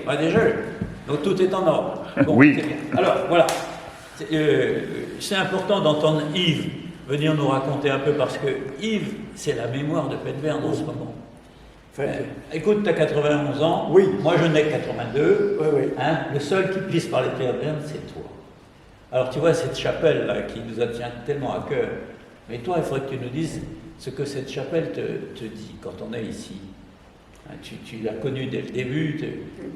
Bah, déjà, donc tout est en ordre. Bon, Oui. c'est bien. Alors, voilà. C'est important d'entendre Yves venir nous raconter un peu parce que Yves, c'est la mémoire de Penverne en ce moment. Écoute, tu as 91 ans, Oui. Moi je n'ai que 82, Oui, oui. Hein, le seul qui puisse parler de Penverne, c'est toi. Alors tu vois, cette chapelle-là qui nous tient tellement à cœur, mais toi, il faudrait que tu nous dises ce que cette chapelle te dit quand on est ici. Hein, tu l'as connue dès le début,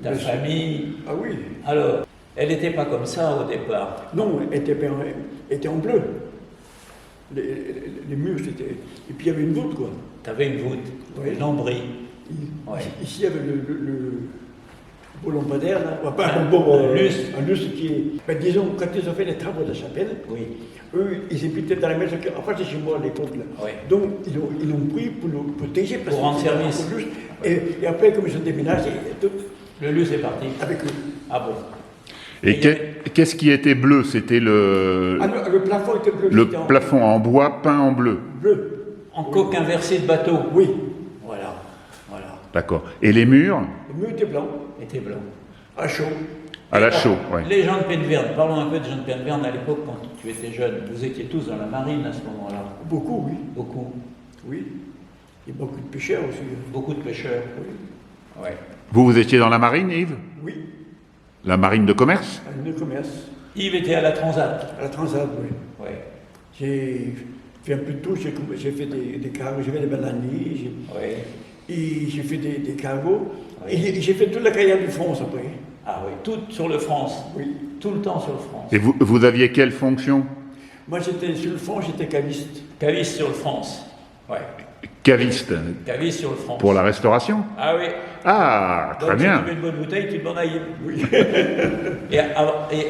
ta Bien sûr. famille. Ah oui. Alors, elle n'était pas comme ça au départ. Non, elle était en bleu. Les murs, c'était... Et puis il y avait une voûte, quoi. Tu avais une voûte, Oui. une lambris. Ouais. Ici, il y avait le beau lampadaire, là. Enfin, pas un beau... Un lustre. Un lustre qui est... Ben, disons, quand ils ont fait les travaux de la chapelle, Oui. eux, ils habitaient dans la maison... Enfin, c'est chez moi à l'époque, là. Oui. Donc, ils l'ont pris pour le protéger. Parce Pour rendre que c'était service. un beau lustre. Et après, comme ils ont déménagé, tout, Le lieu, c'est parti. avec eux. Ah bon. Et qu'est-ce qui était bleu? C'était le plafond était bleu. le c'était en plafond en bois peint en bleu. bleu. En coque inversée de bateau. Oui. Voilà. D'accord. Et les murs? Le mur était blanc, Était blanc. à chaud. À la chaux, ouais. Les gens de Penverne, parlons un peu de gens de Penverne à l'époque quand tu étais jeune. Vous étiez tous dans la marine à ce moment-là. Beaucoup, oui. Beaucoup. Oui. Il y a beaucoup de pêcheurs aussi. Beaucoup de pêcheurs. Oui. Ouais. Vous étiez dans la marine, Yves? Oui. La marine de commerce? À l'une de commerce. Yves était à la Transat. À la Transat, oui. Ouais. J'ai fait un peu de tout. J'ai fait des cargos, j'ai fait des bananiers, Ouais. et j'ai fait des cargos. Oui. Et j'ai fait toute la carrière de France après. Ah oui, tout sur le France. Oui. Tout le temps sur le France. Et vous aviez quelle fonction? Moi, j'étais sur le fond, j'étais caviste. Caviste sur le France. Ouais. Caviste. Caviste sur le France. Pour la restauration? Ah oui. Ah, très Donc, bien. Si tu veux une bonne bouteille, tu demandes à Yves. Oui. et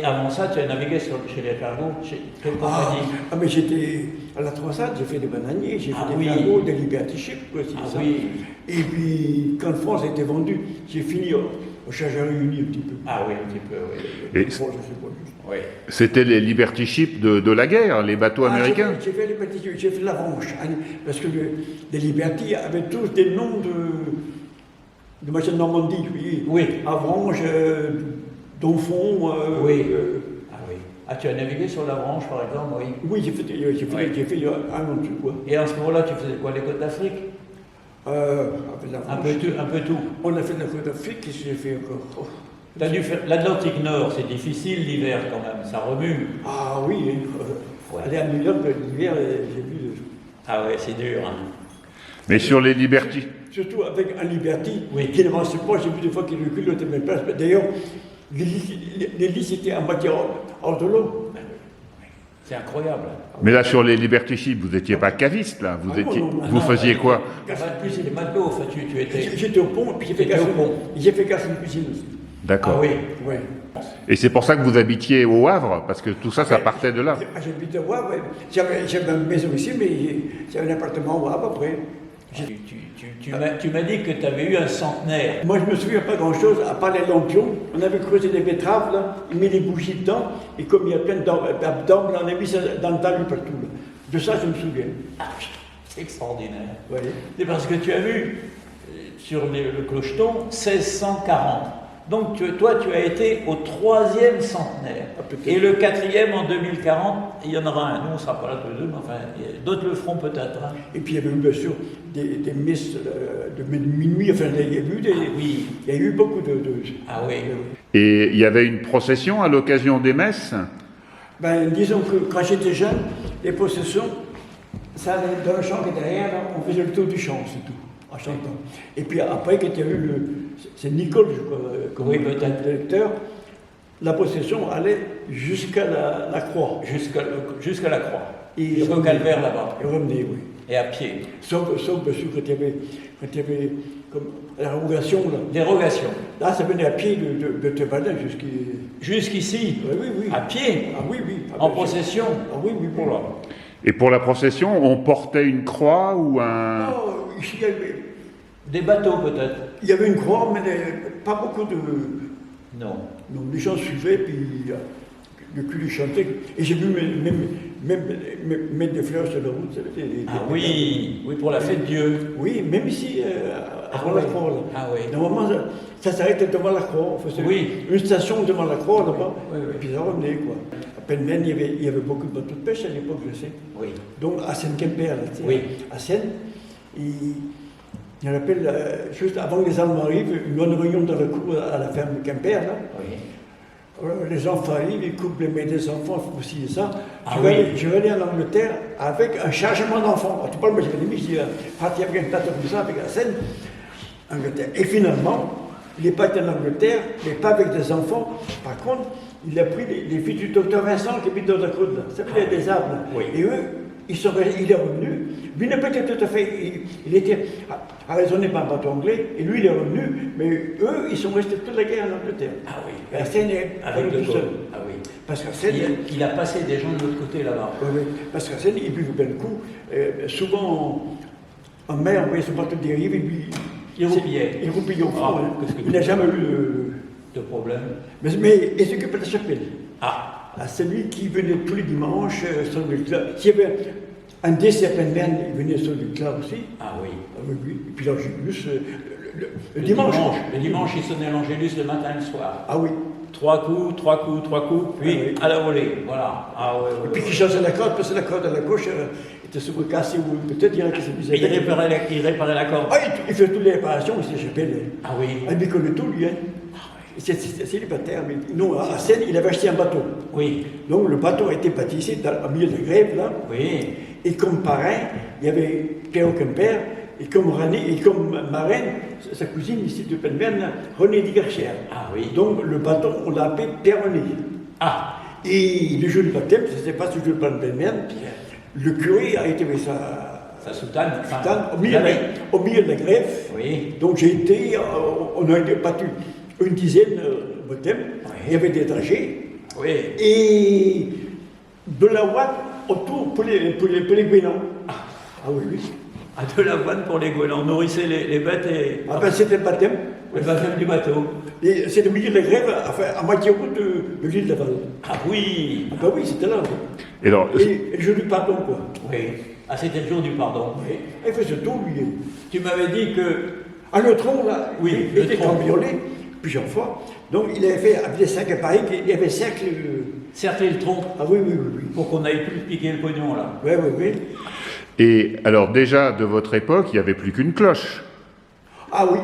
avant ça, tu as navigué chez les cargos, chez quelle compagnie? Mais j'étais à la Transat, j'ai fait des bananiers, j'ai Ah fait oui. des cargos, des Liberty Ship aussi. Ah ça. oui. Et puis, quand France a été vendue, j'ai fini au Chargeur Réuni un petit peu. Ah oui, un petit peu, oui. Et Bon, je sais pas juste. Oui. c'était les Liberty Ships de la guerre, les bateaux américains? J'ai fait les petits, j'ai fait l'Avranche, parce que les Liberty avaient tous des noms de machin de Normandie, oui. Oui. Avranche, Donfond. Oui. Ah oui. Ah, tu as navigué sur la branche, par exemple, oui. Oui, j'ai fait un an dessus, quoi. Et en ce moment-là, tu faisais quoi, les côtes d'Afrique? Avec l'Avranche. Un peu tout. On a fait de la Côte d'Afrique, qu'est-ce que j'ai fait encore? Oh. Tu as dû faire l'Atlantique Nord, c'est difficile l'hiver quand même, ça remue. Ah oui, Ouais. aller à New York l'hiver, j'ai vu. Ah ouais, c'est dur. Hein. Mais sur les Liberty, Surtout avec un Liberty Oui. qui n'avançait pas, j'ai vu des fois qu'il recule, l'autre même place. D'ailleurs, l'hélice était à moitié hors de l'eau. C'est incroyable. mais là sur les Liberty Ships, vous n'étiez pas caviste là, vous Ah non, étiez, non, non, vous non, faisiez quoi? Ah bah, plus c'est les matelots, enfin, tu étais. J'étais au pont, puis j'ai fait J'étais au pont. casse une cuisine aussi. D'accord. Ah oui. Ouais. Et c'est pour ça que vous habitiez au Havre, parce que tout ça, ça partait de là. J'habitais au Havre, ouais. J'avais une maison ici, mais j'avais un appartement au Havre après. Tu m'as dit que tu avais eu un centenaire. Moi, je me souviens pas grand-chose, à part les lampions. On avait creusé des betteraves, là, il met des bougies dedans, et comme il y a plein d'angles, on a mis ça dans le talus partout. Là. De ça, je me souviens. Ah, c'est extraordinaire. Ouais. C'est parce que tu as vu sur le clocheton 1640. Donc toi, tu as été au 3e centenaire. Ah, peut-être. Et le 4e en 2040, il y en aura un. Nous, on ne sera pas là tous les deux, mais enfin, d'autres le feront peut-être. Hein. Et puis il y avait eu bien sûr des messes de minuit, enfin il y a eu Oui. il y a eu beaucoup de Ah oui. Et il y avait une procession à l'occasion des messes? Ben, disons que quand j'étais jeune, les processions, ça allait dans le champ qui est derrière, là, on faisait le tour du champ, c'est tout, en chantant. Et puis après, quand il y a eu c'est Nicole, je crois, comme Oui, peut-être. lecteur, la procession allait jusqu'à la croix. Jusqu'à la croix. Et Jusqu'au revenait. calvaire là-bas. Et revenait, oui. Et à pied. Sauf bien sûr, quand il y avait comme la rogation, là. Dérogation. Là, ça venait à pied de Thébanin Jusqu'ici. Oui, oui, oui. À pied. Ah oui, oui. Ah, En bien sûr. procession. Ah oui, oui, oui. Oh là. Et pour la procession, on portait une croix ou un... Oh, ici, Des bateaux peut-être. il y avait une croix, mais pas beaucoup de... Non. Donc les gens suivaient, puis le cul du chantier. Et j'ai vu même mettre des fleurs sur la route. Oui, pour la fête Dieu. Oui, même ici, avant Ah la oui. croix. Là. Ah oui. Normalement, ça s'arrête devant la croix. On faisait une station devant la croix là-bas. Oui. Et puis ça revenait, quoi. À Penven, il y avait beaucoup de bateaux de pêche à l'époque, je sais. Oui. Donc à Seine-Quimper, là, tu sais, Oui. à Seine, il rappelle, juste avant que les Allemands arrivent, une bonne réunion dans la cour à la ferme de Quimper, là. Oui. Les enfants arrivent, ils coupent les mains des enfants, il faut aussi ça. Ah Je vais aller en Angleterre avec un chargement d'enfants. Tu parles, moi j'avais dit, je dis, parti avec un plateau comme ça, avec la Seine, Angleterre. Et finalement, il n'est pas été en Angleterre, mais pas avec des enfants. Par contre, il a pris les filles du docteur Vincent qui habitent dans la côte, là. Ça fait des arbres. Là. Oui. Et eux, il est revenu. Lui n'a pas été tout à fait. Il était arraisonné par un bateau anglais, et lui il est revenu, mais eux, ils sont restés toute la guerre en Angleterre. Ah oui. La Seine est Avec tout le seul. seul. Ah oui. Parce qu'à Seine, Il a passé des gens de l'autre côté là-bas. oui, parce qu'à Seine, il buvait bien le coup. Souvent, en mer, on voyait son bateau dérive, et lui. Il roupillait. Il roupillait au fond. Ah, hein. qu'est-ce que Il tu n'a veux jamais eu De problème. Mais il s'occupe de la chapelle. Ah. C'est lui qui venait tous les dimanches sur le club. S'il y avait un décès à Penven, il venait sur le club aussi. Ah oui. Avec lui. Et puis l'Angélus, le Le dimanche. Le dimanche, il sonnait l'Angélus le matin et le soir. Ah oui. 3 coups, 3 coups, 3 coups, puis Ah oui. à la volée. Voilà. Ah ouais, Et puis qui changeait la corde, parce que la corde à la gauche était souvent cassée, ou peut-être il y en a qui se disaient. Et il réparait la corde. Ah, il fait toutes les réparations, il s'est chapelle. Ah oui. Il bricole tout, lui. Hein. C'est célibataire, mais non, à Seine, il avait acheté un bateau. Oui. Donc le bateau a été baptisé au milieu de la grève, là. Oui. Et comme parrain, il y avait Pierre Quimper, et comme marraine, sa cousine ici de Penven, René Digarcher. Ah oui. Donc le bateau, on l'a appelé Pierre René. Ah. Et le jour du baptême, je ne sais pas si je le parle de Penven, le curé a été avec Ça soutane. sa au milieu de la grève. Oui. Donc j'ai été, on a été battu une dizaine de baptêmes, Oui. il y avait des dragées, Oui. et de la ouate autour pour les goélands. Ah oui, oui. À de l'avoine pour les goélands. On nourrissait les bêtes et Ah ben c'était le baptême. le baptême du bateau. Et c'est au milieu de la grève, enfin, à moitié route de l'île d'Aval. Ah oui. Ah ben oui, c'était là. Et alors, Et le jour du pardon, quoi. Oui. Ah, c'était le jour du pardon. Oui. Il faisait tout, lui. Tu m'avais dit que. Ah, le tronc, là, Oui, il le était tronc. cambriolé plusieurs fois. Donc il avait fait avec des sacs appareils, il y avait cercle. Cercler le tronc Ah oui, oui, oui, oui. pour qu'on n'aille plus piquer le pognon là. Oui, oui, oui. et alors déjà, de votre époque, il n'y avait plus qu'une cloche. Ah oui.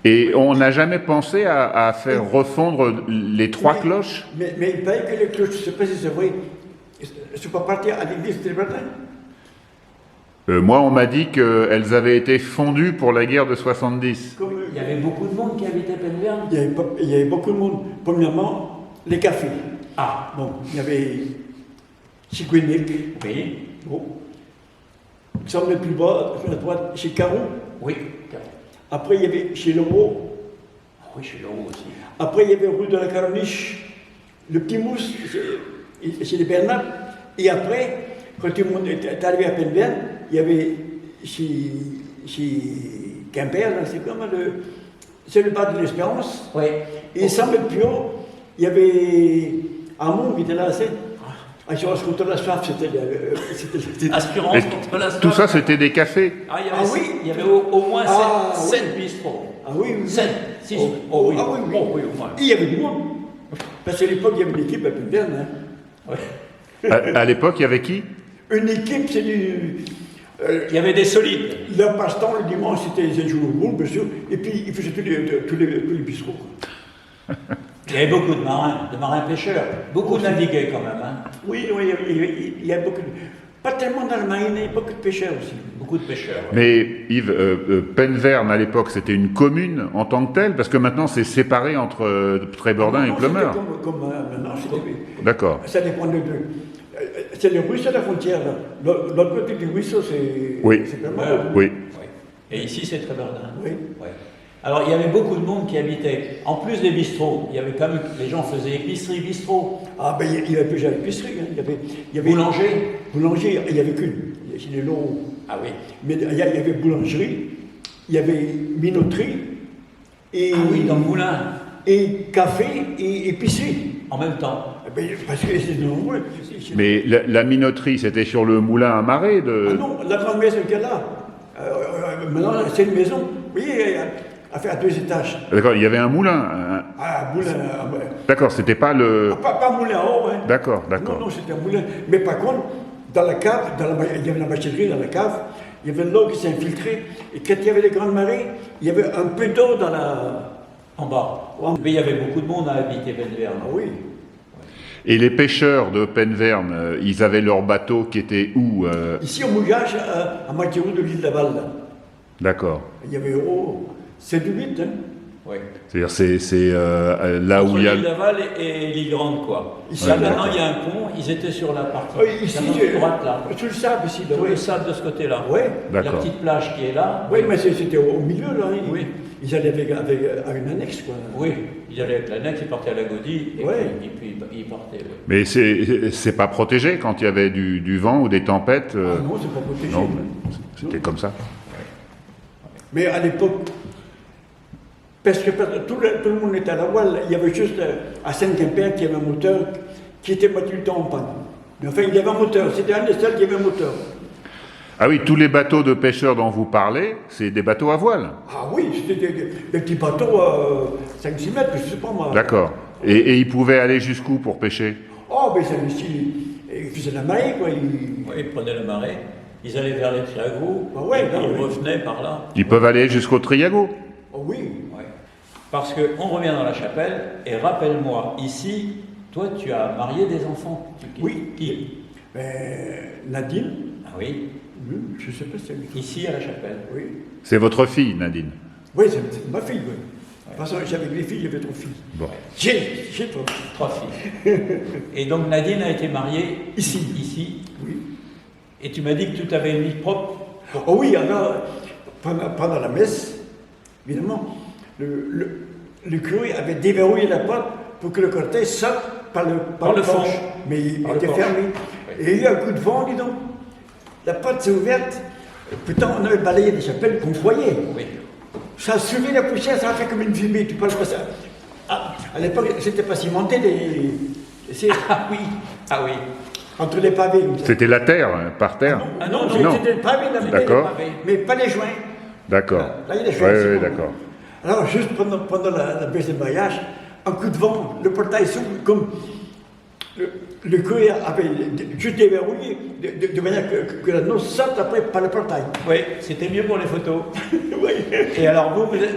Et on n'a jamais pensé à faire refondre les 3 cloches. Mais il paraît que les cloches, je ne sais pas si c'est vrai, ne sont pas parties à l'église de Berlin. Moi, on m'a dit qu'elles avaient été fondues pour la guerre de 70. Comme, Il y avait beaucoup de monde qui habitait Penverne. il y avait beaucoup de monde. Premièrement, les cafés. Ah. Bon, il y avait Chigouénec, Oui. bon. Ça me met plus bas, à droite, chez Caron. Oui. Après, il y avait chez Leroux. Ah oui, chez Leroux aussi. Après, il y avait rue de la Caroniche, le Petit Mousse, chez les Bernard. Et après, quand tout le monde est arrivé à Penverne, il y avait chez Quimper, là, c'est comme c'est le bar de l'Espérance. Oui. Et 100 mètres plus haut, il y avait Amon qui était là, c'est. Assurance contre la soif, c'était. Assurance Et contre la soif. tout ça, c'était des cafés. Ah, il y avait, Ah oui. il y avait au moins Ah, 7 bistrots. Ah oui, oui. 7, 6. Oh, Oh, oui. ah oui, oui. Oh, oui, au moins. Et il y avait du monde. Parce qu'à l'époque, il y avait une équipe à Penverne. Hein. Ouais. À l'époque, il y avait qui? Une équipe, c'est du. Il y avait des solides. Leur passe-temps le dimanche, c'était les joueurs au boule, bien sûr, et puis ils faisaient tous les bistrots. Il y avait beaucoup de marins pêcheurs. Beaucoup naviguaient quand même. Hein. Oui, oui, il y a beaucoup de. Pas tellement dans le marine, il y a beaucoup de pêcheurs aussi. Beaucoup de pêcheurs. Ouais. Mais Yves, Penverne, à l'époque, c'était une commune en tant que telle, parce que maintenant, c'est séparé entre Trébordin et Non, Pleumeur. c'était comme maintenant, D'accord. ça dépend de. C'est le ruisseau à la frontière, là. L'autre côté du ruisseau, c'est. Oui. C'est vraiment. Oui. Ouais. Et ici, c'est Trébordin. Oui. Ouais. Alors, il y avait beaucoup de monde qui habitait. En plus des bistrots, il y avait quand même. Les gens faisaient épicerie, bistrot. Ah, ben il y avait plusieurs épiceries. Hein. Il y avait Boulanger. Boulanger, il n'y avait qu'une. Chez les Leroux. Ah oui. Mais il y avait boulangerie, il y avait minoterie, et, Ah oui, dans le moulin. et café et épicerie. en même temps. Eh ben, parce que c'est nombreux. Mais la minoterie, c'était sur le moulin à marée Ah de... non, la grande maison qui est là. Maintenant, c'est une maison. Oui, elle fait à 2 étages. D'accord, il y avait un moulin. Ah, un moulin. D'accord, c'était pas le... Pas un moulin en haut, hein. D'accord, Non, d'accord. non, c'était un moulin. Mais par contre, dans la cave, il y avait la machinerie dans la cave, il y avait l'eau qui s'est infiltrée. Et quand il y avait les grandes marées, il y avait un peu d'eau dans la... En bas. Mais il y avait beaucoup de monde à habiter Penverne. Ah oui. Et les pêcheurs de Penverne, ils avaient leur bateau qui était où Ici, au mouillage, à moitié haut de l'île Laval. Là. D'accord. Il y avait, c'est du 8, hein. Oui. C'est-à-dire c'est là où Entre il y a... l'île Laval et l'île Grande, quoi. Ici, Là, ouais, maintenant, d'accord. il y a un pont, ils étaient sur la partie. Oui, ici, la droite, là. sur le sable, ici. Là, Sur oui. le sable de ce côté-là. Oui. La D'accord. petite plage qui est là. Oui, mais c'était au milieu, là. Oui. Ils allaient avec une annexe, quoi. Oui, ils allaient avec l'annexe, ils partaient à la Godille, et, Ouais. puis ils partaient. Oui. Mais c'est pas protégé quand il y avait du vent ou des tempêtes Ah non, c'est pas protégé. non, c'était comme ça. Mais à l'époque, parce que tout le monde était à la voile, il y avait juste à Saint-Quimper qui avait un moteur qui était moitié du temps en panne. Mais enfin, il y avait un moteur, c'était un des seuls qui avait un moteur. Ah oui, tous les bateaux de pêcheurs dont vous parlez, c'est des bateaux à voile. Ah oui, c'était des petits bateaux, 5-6 mètres, je sais pas moi. D'accord. Et ils pouvaient aller jusqu'où pour pêcher? Oh, mais ça, ils faisaient la marée, quoi. Oui, ils prenaient le marais, ils allaient vers les Triagos, Ah ouais, et puis non, ils oui. revenaient par là. Ils peuvent aller jusqu'au Triago. Oh oui. Ouais. Parce qu'on revient dans la chapelle, et rappelle-moi, ici, toi, tu as marié des enfants. Oui. Qui? Nadine, Ah oui, je ne sais pas si c'est lui. ici à la chapelle. Oui. C'est votre fille, Nadine. Oui, c'est ma fille, oui. De toute façon, j'avais 8 filles, j'avais 3 filles. Bon. J'ai 3 filles. 3 filles. Et donc Nadine a été mariée Ici. Ici. Oui. Et tu m'as dit que tout avait une vie propre. Oh oui, alors, pendant la messe, évidemment, le curé avait déverrouillé la porte pour que le cortège sorte par le le fond. porche. Mais il Par le était porche. fermé. Oui. Et il y a eu un coup de vent, dis donc. La porte s'est ouverte. Putain, on avait balayé des chapelles qu'on voyait. Oui. Ça a soulevé la poussière, ça a fait comme une fumée. Tu parles pas ça. Ah, à l'époque, c'était pas cimenté, Ah oui. Ah oui. entre les pavés. Comme ça. C'était la terre, par terre. Ah non, non. C'était le pavé, là, D'accord. mais pas les joints. D'accord. Là, il y a des joints. Oui, c'est oui, bon. d'accord. Alors, juste pendant la baisse de mariage, un coup de vent, le portail s'ouvre comme le curé avait juste déverrouillé, de manière que la noce sorte après par le portail. Oui, c'était mieux pour les photos. Oui. Et alors vous êtes...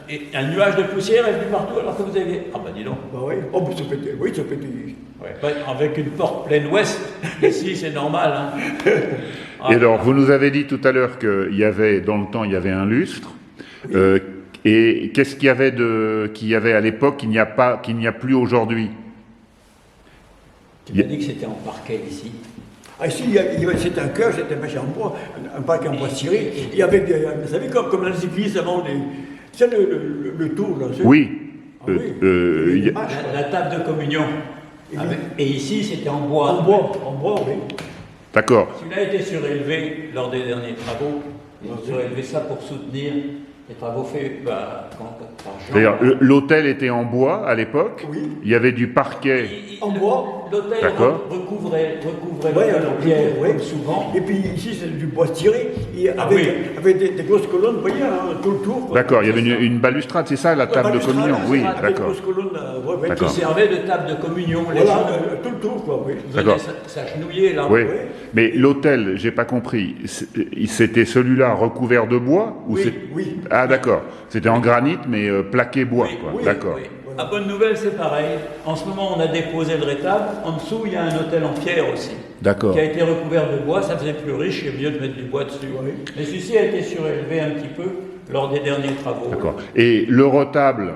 et un nuage de poussière est venu partout alors que vous aviez... Ah bah dis donc. Bah oui. Oh, mais ça peut être, oui, ça peut être. Ouais. Ouais, avec une porte pleine ouest, ici c'est normal. Hein. Et alors, vous nous avez dit tout à l'heure qu'il y avait, dans le temps, il y avait un lustre. Et qu'est-ce qu'il y avait à l'époque qu'il n'y a plus aujourd'hui? Tu m'as dit que c'était en parquet ici. Ah, ici, c'était un cœur, c'était un machin en bois, un parc en bois ciré. Et avec des. Vous savez, comme dans les églises avant, c'est le tour, là. Oui. Ah oui. Il y a- La table de communion. Et ici c'était en bois. En bois, oui. D'accord. Celui-là a été surélevé lors des derniers travaux. Ils ont surélevé ça pour soutenir les travaux faits par Jean. C'est-à-dire, l'hôtel était en bois à l'époque. Oui. Il y avait du parquet. En bois. L'hôtel D'accord. recouvrait Ouais, l'hôtel alors, en pierre, ouais. comme souvent. Et puis ici, c'est du bois tiré, et Ah avec, oui. avec des grosses colonnes, vous voyez, hein, tout le tour. quoi. D'accord, il y avait une balustrade, c'est ça la table de balustrade, communion? Oui, avec d'accord. des grosses colonnes, ouais, D'accord. Qui servait de table de communion. Les Voilà, gens tout le tour, quoi, oui. venaient D'accord. s'agenouiller là. Oui, Ouais. mais l'hôtel, j'ai pas compris. C'était celui-là recouvert de bois ou Oui, c'est- oui. Ah d'accord. C'était en granit mais plaqué bois, Oui, quoi. oui, D'accord. Oui. La bonne nouvelle, c'est pareil. En ce moment, on a déposé le rétable. En dessous, il y a un hôtel en pierre aussi, D'accord. qui a été recouvert de bois. Ça faisait plus riche et mieux de mettre du bois dessus. Oui. Mais celui-ci a été surélevé un petit peu lors des derniers travaux. D'accord. Et le retable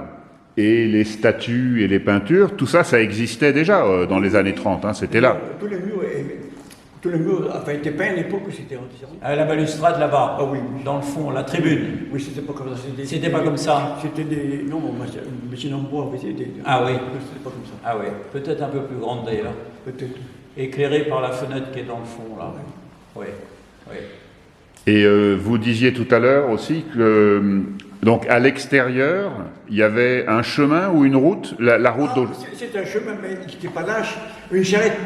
et les statues et les peintures, tout ça, ça existait déjà dans les années 30, hein, c'était là. Tous les murs, enfin, étaient peints à l'époque où c'était entièrement. À la balustrade là-bas, Ah oui. dans le fond, la tribune. Oui, c'était pas comme ça. C'était pas comme ça. C'était des. Non, machine en bois, oui, c'était. Ah oui. C'était pas comme ça. Ah oui, peut-être un peu plus grande d'ailleurs. Peut-être. Éclairée par la fenêtre qui est dans le fond là. Oui. Oui. Et vous disiez tout à l'heure aussi que Donc à l'extérieur, il y avait un chemin ou une route, la route C'est un chemin, mais qui n'était pas lâche, une charrette,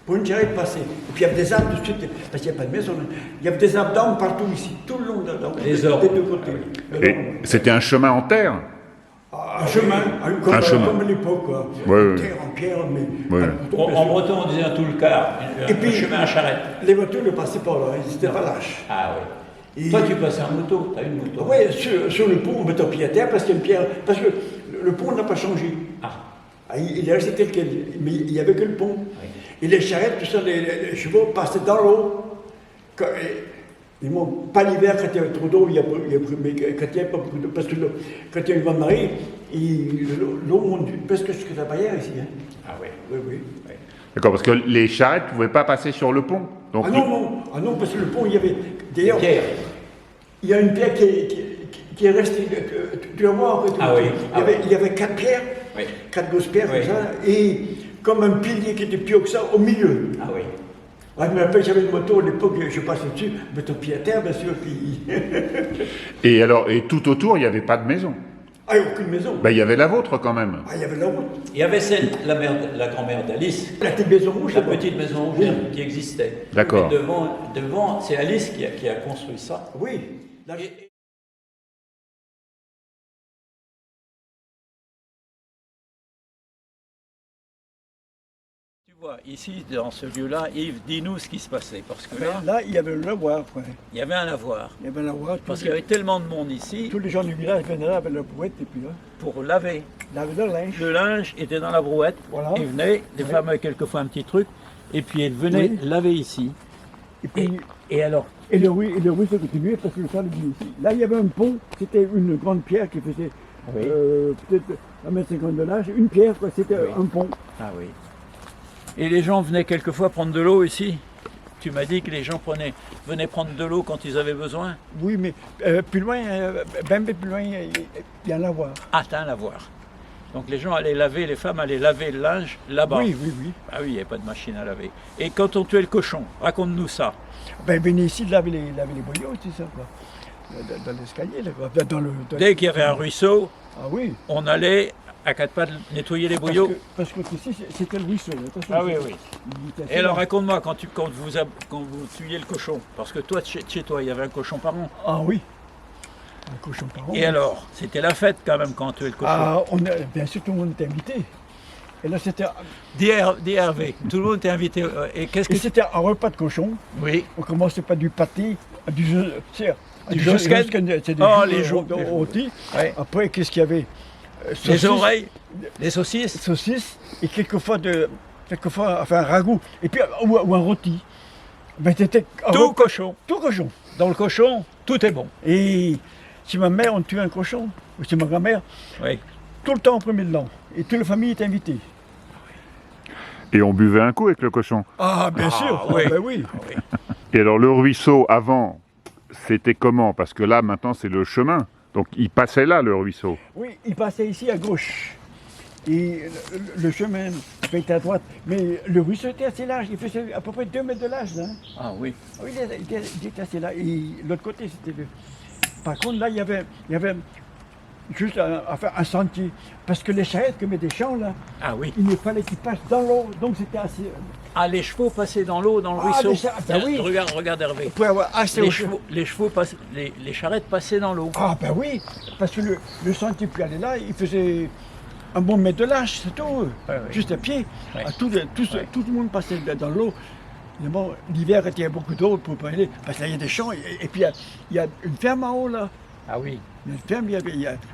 pour une charrette passer. Et puis il y avait des arbres de suite, parce qu'il n'y a pas de maison. Il y avait des arbres d'arbres partout ici, tout le long des deux côtés. Et c'était un chemin en terre? Un chemin, comme à l'époque, quoi. Terre en pierre, mais. En breton, on disait un tout le quart, un chemin à charrette. Les voitures ne passaient pas là, ils n'étaient pas lâches. Ah oui. Et toi, tu passais en moto, tu as une moto. Oui, sur le pont, on mettait un pied à terre parce qu'il y a une pierre. Parce que le pont n'a pas changé. Il est resté tel quel, mais il n'y avait que le pont. Oui. Et les charrettes, tout ça, les chevaux passaient dans l'eau. Pas l'hiver quand il y avait trop d'eau, mais quand il n'y avait pas beaucoup d'eau. Parce que quand il y a une grande marée, l'eau monte presque jusqu'à la barrière ici. Hein. Ah oui. Oui. D'accord, parce que les charrettes ne pouvaient pas passer sur le pont. Donc Ah non, parce que le pont, il y avait. D'ailleurs, il y a une pierre qui est restée. Tu vas voir. Il y avait 4 pierres, 4 grosses pierres comme ça, et comme un pilier qui était plus haut que ça au milieu. Ah oui. Je me rappelle, j'avais une moto à l'époque, je passais dessus, je mettais le pied à terre, bien sûr. Puis... et tout autour, il n'y avait pas de maison? Ah, il n'y a aucune maison. Il y avait la vôtre quand même. Ah, il y avait la vôtre. Il y avait la grand-mère d'Alice. La petite maison rouge. La petite maison rouge qui existait. D'accord. Devant, c'est Alice qui a construit ça. Oui. Tu vois, ici, dans ce lieu-là, Yves, dis-nous ce qui se passait. Parce que là, il y avait un lavoir. Il y avait un lavoir. Il y avait un lavoir. Parce qu'il y avait tellement de monde ici. Tous les gens du village venaient là avec leur brouette et puis là. Pour laver. Laver leur linge. Le linge était dans la brouette. Voilà. Ils venaient, les femmes avaient quelquefois un petit truc, et puis elles venaient laver ici. Et puis. Et alors? Et le ruisseau continuait parce que le sang venait ici. Là, il y avait un pont, c'était une grande pierre qui faisait peut-être 1,50 m de large. Une pierre, quoi, c'était un pont. Ah oui. Et les gens venaient quelquefois prendre de l'eau ici? Tu m'as dit que les gens venaient prendre de l'eau quand ils avaient besoin? Oui, mais plus loin, ben plus loin, il y a un lavoir. Ah, t'as un lavoir. Donc les gens allaient laver, les femmes allaient laver le linge là-bas? Oui. Ah oui, il n'y avait pas de machine à laver. Et quand on tuait le cochon, raconte-nous ça. Ben, venez ici laver les boyaux, c'est ça, quoi. Dans l'escalier, là, quoi. Dès qu'il y avait un ruisseau, on allait à 4 pattes nettoyer les boyaux. Parce que ici, c'était le ruisseau. Ah oui. Et alors raconte-moi, quand vous tuiez le cochon, parce que toi, chez toi, il y avait un cochon par an. Ah oui, un cochon par an. Et alors, c'était la fête quand même quand on tuait le cochon. Ah, bien sûr, tout le monde était invité. Et là, c'était... Dis Hervé, tout le monde était invité. Et c'était un repas de cochon. Oui. On commençait par du pâté, du jusqu'à les jours rôtis. Après, qu'est-ce qu'il y avait? Les oreilles, les saucisses. Et quelquefois un ragoût. Et puis, ou un rôti. Ben, c'était tout cochon. Tout cochon. Dans le cochon, tout est bon. Et si ma mère, on tuait un cochon, ou si ma grand-mère, tout le temps on prenait dedans. Et toute la famille était invitée. Et on buvait un coup avec le cochon? Ah, bien sûr. Oui. Et alors, le ruisseau, avant, c'était comment? Parce que là, maintenant, c'est le chemin. Donc, il passait là, le ruisseau? Oui, il passait ici à gauche. Et le chemin était à droite. Mais le ruisseau était assez large. Il faisait à peu près 2 mètres de large. Là. Ah oui. Oui, il était assez large. Et l'autre côté, c'était le... Par contre, là, il y avait juste un sentier. Parce que les charrettes, comme des champs, là, il fallait qu'ils passent dans l'eau. Donc, c'était assez... Ah, les chevaux passaient dans l'eau, dans le ruisseau. Oui. Regarde Hervé. Les charrettes passaient dans l'eau. Ah, ben oui. Parce que le sentier puis aller là, il faisait un bon mètre de large, c'est tout. Juste à pied. Tout le monde passait dans l'eau. Bon, l'hiver, il y a beaucoup d'eau pour pas aller. Parce que là, il y a des champs. Et puis, il y a une ferme en haut, là. Ah oui. Il y a une ferme,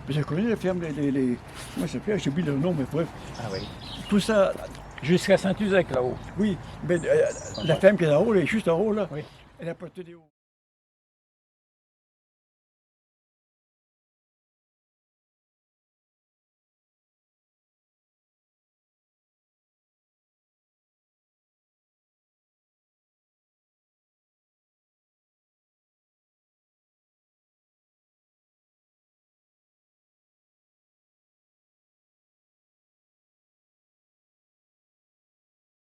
j'ai connu la ferme, comment ça s'appelle? J'ai oublié le nom, mais bref. Ah oui. Tout ça. Jusqu'à Saint-Uzec, là-haut. Oui, mais la ferme qui est en haut, elle est juste en haut, là. Oui. Elle a porté des hauts.